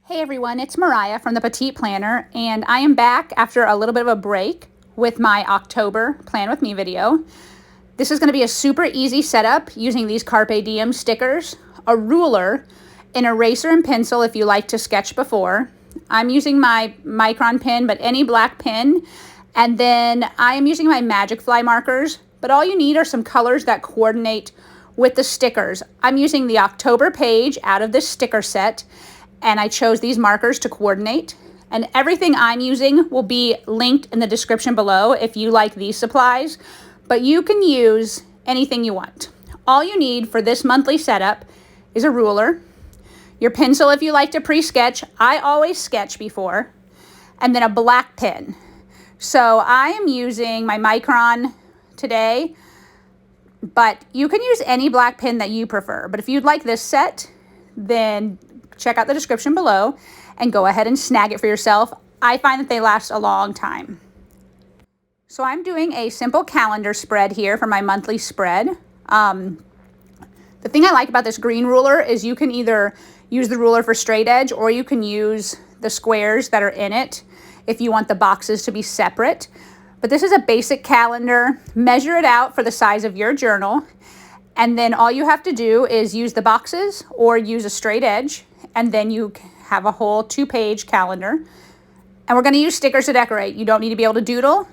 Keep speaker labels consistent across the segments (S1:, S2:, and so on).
S1: Hey everyone, it's Mariah from the Petite Planner, and I am back after a little bit of a break with my October Plan With Me video. This is going to be a super easy setup using these Carpe Diem stickers, a ruler, an eraser and pencil if you like to sketch before. I'm using my micron pen, but any black pen, and then I am using my Magic Fly markers, but all you need are some colors that coordinate with the stickers. I'm using the October page out of this sticker set, and I chose these markers to coordinate, and everything I'm using will be linked in the description below if you like these supplies, but you can use anything you want. All you need for this monthly setup is a ruler, your pencil if you like to pre-sketch. I always sketch before, and then a black pen. So I am using my micron today, but you can use any black pen that you prefer. But if you'd like this set, then check out the description below and go ahead and snag it for yourself. I find that they last a long time. So I'm doing a simple calendar spread here for my monthly spread. The thing I like about this green ruler is you can either use the ruler for straight edge or you can use the squares that are in it if you want the boxes to be separate. But this is a basic calendar. Measure it out for the size of your journal, and then all you have to do is use the boxes or use a straight edge, and then you have a whole 2-page calendar. And we're going to use stickers to decorate. You don't need to be able to doodle.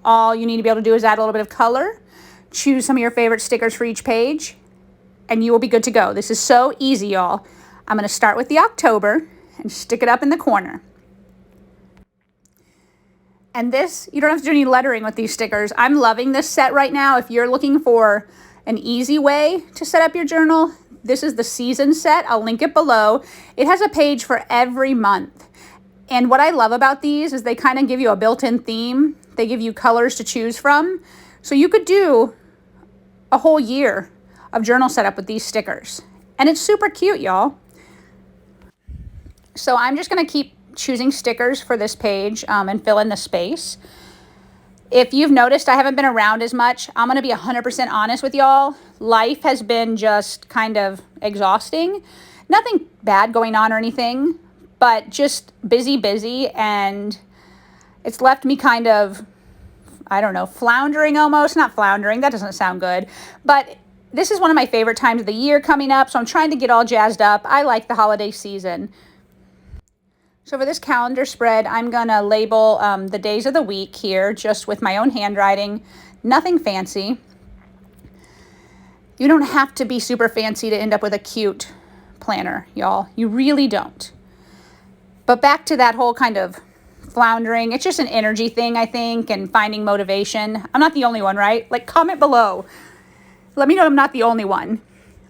S1: All you need to be able to do is add a little bit of color, choose some of your favorite stickers for each page, and you will be good to go. This is so easy, y'all. I'm going to start with the October and stick it up in the corner. And this, you don't have to do any lettering with these stickers. I'm loving this set right now. If you're looking for an easy way to set up your journal, this is the season set. I'll link it below. It has a page for every month. And what I love about these is they kind of give you a built-in theme. They give you colors to choose from. So you could do a whole year of journal setup with these stickers. And it's super cute, y'all. So I'm just going to keep choosing stickers for this page and fill in the space. If you've noticed, I haven't been around as much. I'm going to be 100% honest with y'all. Life has been just kind of exhausting. Nothing bad going on or anything, but just busy, and it's left me kind of, I don't know, floundering almost. Not floundering, that doesn't sound good, but this is one of my favorite times of the year coming up, so I'm trying to get all jazzed up. I like the holiday season. So for this calendar spread, I'm going to label the days of the week here just with my own handwriting. Nothing fancy. You don't have to be super fancy to end up with a cute planner, y'all. You really don't. But back to that whole kind of floundering. It's just an energy thing, I think, and finding motivation. I'm not the only one, right? Like, comment below. Let me know I'm not the only one.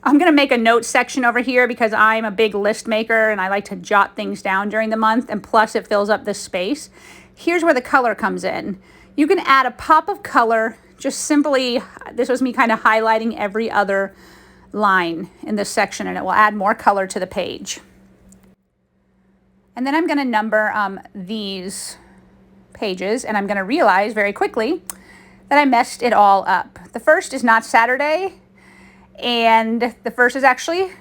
S1: I'm going to make a notes section over here because I'm a big list maker and I like to jot things down during the month, and plus it fills up this space. Here's where the color comes in. You can add a pop of color, just simply, this was me kind of highlighting every other line in this section, and it will add more color to the page. And then I'm going to number these pages, and I'm going to realize very quickly that I messed it all up. The first is not Saturday, and the first is actually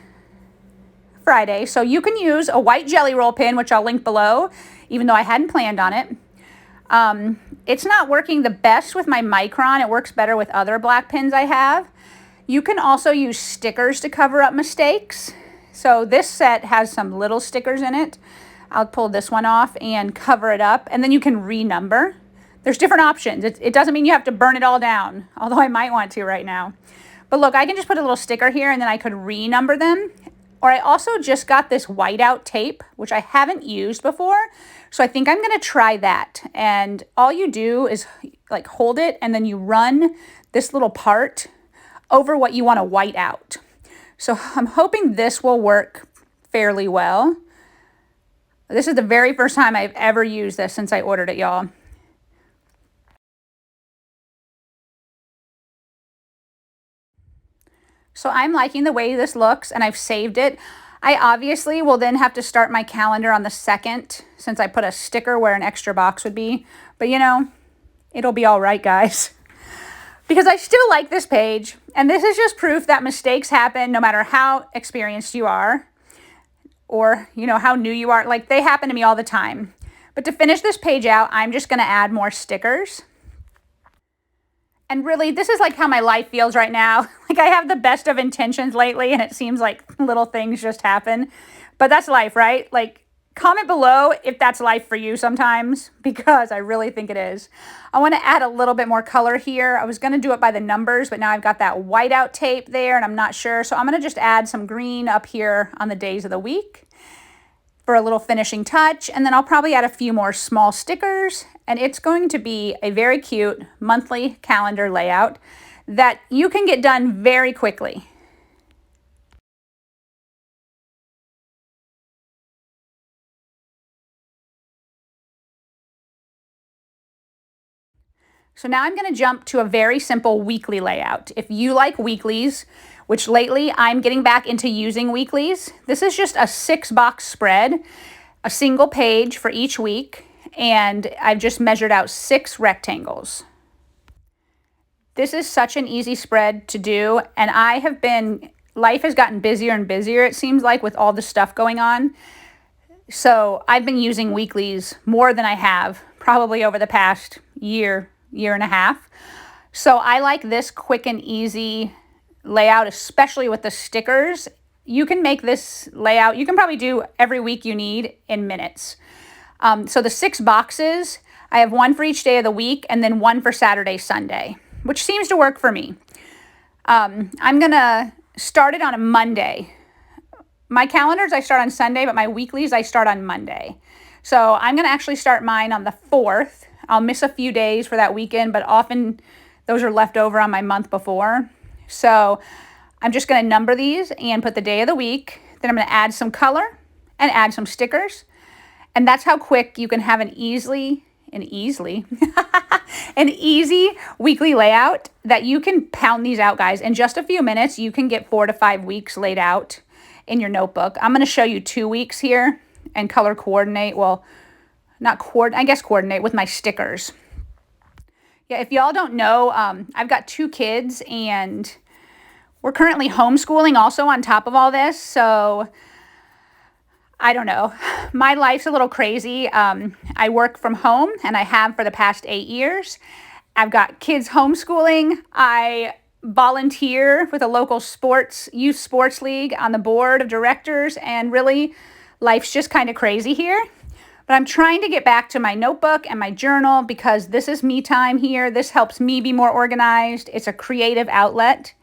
S1: Friday. So you can use a white jelly roll pen, which I'll link below, even though I hadn't planned on it. It's not working the best with my micron. It works better with other black pens I have. You can also use stickers to cover up mistakes. So this set has some little stickers in it. I'll pull this one off and cover it up, and then you can renumber. There's different options. It doesn't mean you have to burn it all down, although I might want to right now. But look, I can just put a little sticker here and then I could renumber them. Or I also just got this whiteout tape, which I haven't used before. So I think I'm going to try that. And all you do is like hold it and then you run this little part over what you want to white out. So I'm hoping this will work fairly well. This is the very first time I've ever used this since I ordered it, y'all. So I'm liking the way this looks, and I've saved it. I obviously will then have to start my calendar on the 2nd since I put a sticker where an extra box would be. But you know, it'll be all right, guys. Because I still like this page, and this is just proof that mistakes happen no matter how experienced you are. or, you know, how new you are. Like, they happen to me all the time. But to finish this page out, I'm just going to add more stickers. And really, this is like how my life feels right now. Like, I have the best of intentions lately, and it seems like little things just happen. But that's life, right? Like, comment below if that's life for you sometimes, because I really think it is. I want to add a little bit more color here. I was going to do it by the numbers, but now I've got that whiteout tape there, and I'm not sure. So I'm going to just add some green up here on the days of the week for a little finishing touch. And then I'll probably add a few more small stickers. And it's going to be a very cute monthly calendar layout that you can get done very quickly. So now I'm going to jump to a very simple weekly layout. If you like weeklies, which lately I'm getting back into using weeklies, this is just a 6-box spread, a single page for each week, and I've just measured out 6 rectangles. This is such an easy spread to do, and life has gotten busier and busier, it seems like, with all the stuff going on. So I've been using weeklies more than I have probably over the past year and a half. So I like this quick and easy layout, especially with the stickers. You can make this layout, you can probably do every week you need in minutes. So the 6 boxes, I have one for each day of the week and then one for Saturday, Sunday, which seems to work for me. I'm gonna start it on a Monday. My calendars I start on Sunday, but my weeklies I start on Monday. So I'm gonna actually start mine on the 4th. I'll miss a few days for that weekend, but often those are left over on my month before. So I'm just going to number these and put the day of the week. Then I'm going to add some color and add some stickers. And that's how quick you can have an easy weekly layout that you can pound these out, guys. In just a few minutes, you can get 4 to 5 weeks laid out in your notebook. I'm going to show you 2 weeks here and color coordinate. Well, coordinate with my stickers. Yeah, if y'all don't know, I've got 2 kids and we're currently homeschooling also on top of all this. So I don't know. My life's a little crazy. I work from home and I have for the past 8 years. I've got kids homeschooling. I volunteer with a local youth sports league on the board of directors, and really life's just kind of crazy here. But I'm trying to get back to my notebook and my journal because this is me time here. This helps me be more organized. It's a creative outlet.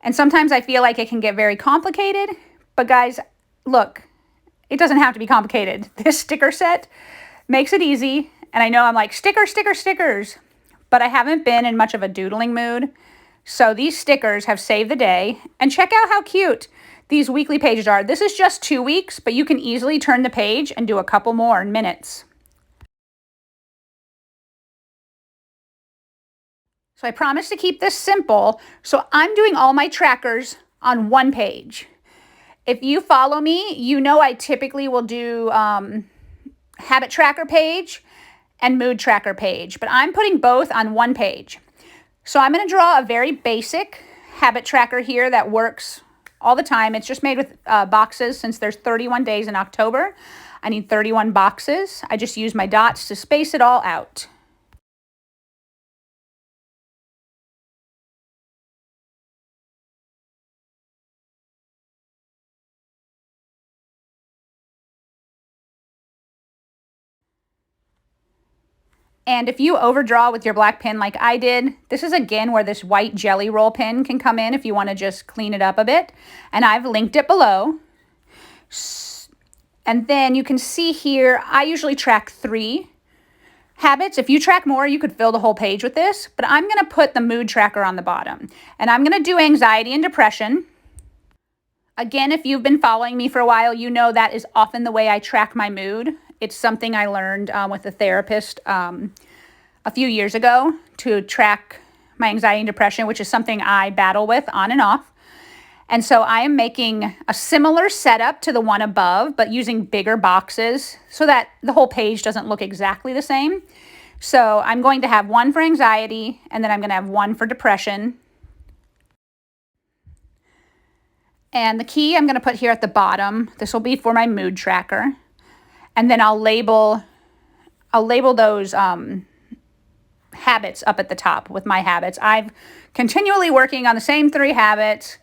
S1: And sometimes I feel like it can get very complicated. But guys, look, it doesn't have to be complicated. This sticker set makes it easy. And I know I'm like, stickers. But I haven't been in much of a doodling mood. So these stickers have saved the day. And check out how cute these weekly pages are. This is just 2 weeks, but you can easily turn the page and do a couple more in minutes. So I promise to keep this simple. So I'm doing all my trackers on one page. If you follow me, you know I typically will do habit tracker page and mood tracker page, but I'm putting both on one page. So I'm going to draw a very basic habit tracker here that works all the time. It's just made with boxes. Since there's 31 days in October, I need 31 boxes. I just use my dots to space it all out. And if you overdraw with your black pen like I did, this is again where this white jelly roll pen can come in if you want to just clean it up a bit. And I've linked it below. And then you can see here, I usually track 3 habits. If you track more, you could fill the whole page with this. But I'm going to put the mood tracker on the bottom. And I'm going to do anxiety and depression. Again, if you've been following me for a while, you know that is often the way I track my mood. It's something I learned with a therapist a few years ago to track my anxiety and depression, which is something I battle with on and off. And so I am making a similar setup to the one above, but using bigger boxes so that the whole page doesn't look exactly the same. So I'm going to have one for anxiety, and then I'm going to have one for depression. And the key I'm going to put here at the bottom. This will be for my mood tracker. And then I'll label those habits up at the top with my habits. I'm continually working on the same 3 habits.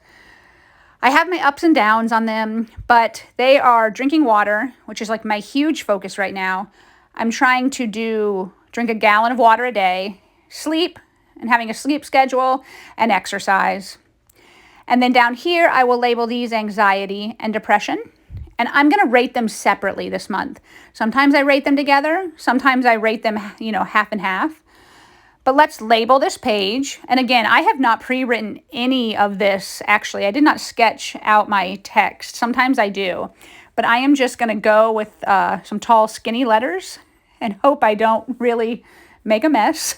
S1: I have my ups and downs on them, but they are drinking water, which is like my huge focus right now. I'm trying to drink a gallon of water a day, sleep, and having a sleep schedule, and exercise. And then down here, I will label these anxiety and depression. And I'm going to rate them separately this month. Sometimes I rate them together. Sometimes I rate them, half and half. But let's label this page. And again, I have not pre-written any of this. Actually, I did not sketch out my text. Sometimes I do. But I am just going to go with some tall, skinny letters and hope I don't really make a mess.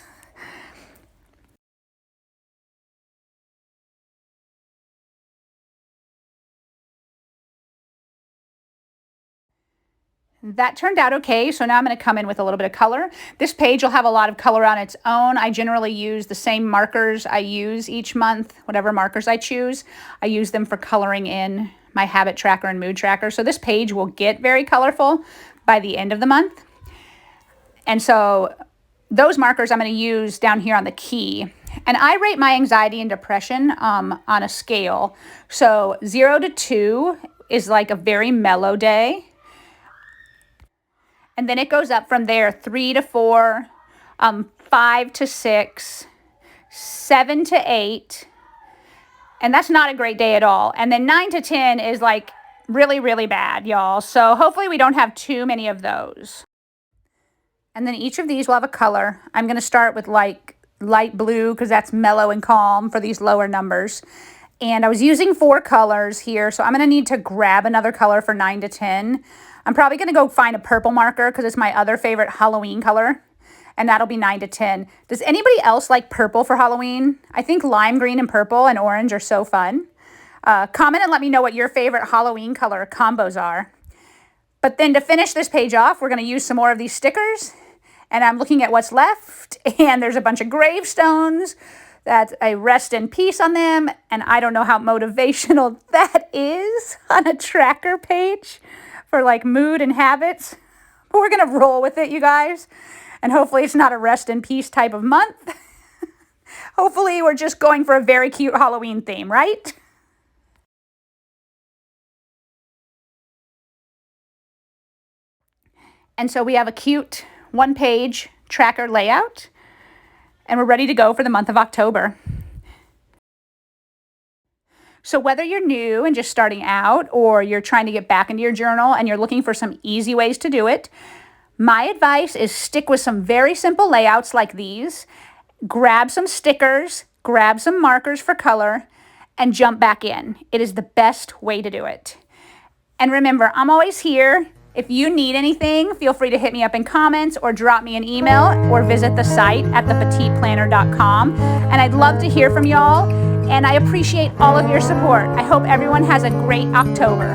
S1: That turned out okay, so now I'm going to come in with a little bit of color. This page will have a lot of color on its own. I generally use the same markers I use each month, whatever markers I choose. I use them for coloring in my habit tracker and mood tracker. So this page will get very colorful by the end of the month. And so those markers I'm going to use down here on the key. And I rate my anxiety and depression on a scale. So 0 to 2 is like a very mellow day. And then it goes up from there, 3 to 4, 5 to 6, 7 to 8. And that's not a great day at all. And then 9 to 10 is like really, really bad, y'all. So hopefully we don't have too many of those. And then each of these will have a color. I'm going to start with like light blue because that's mellow and calm for these lower numbers. And I was using 4 colors here, so I'm going to need to grab another color for 9 to 10. I'm probably going to go find a purple marker because it's my other favorite Halloween color, and that'll be 9 to 10. Does anybody else like purple for Halloween? I think lime green and purple and orange are so fun. Comment and let me know what your favorite Halloween color combos are. But then to finish this page off, we're going to use some more of these stickers, and I'm looking at what's left, and there's a bunch of gravestones that I rest in peace on them, and I don't know how motivational that is on a tracker page for like mood and habits. But we're going to roll with it, you guys. And hopefully it's not a rest in peace type of month. Hopefully we're just going for a very cute Halloween theme, right? And so we have a cute 1-page tracker layout. And we're ready to go for the month of October. So whether you're new and just starting out or you're trying to get back into your journal and you're looking for some easy ways to do it, my advice is stick with some very simple layouts like these. Grab some stickers, grab some markers for color, and jump back in. It is the best way to do it. And remember, I'm always here. If you need anything, feel free to hit me up in comments or drop me an email or visit the site at thepetiteplanner.com. And I'd love to hear from y'all. And I appreciate all of your support. I hope everyone has a great October.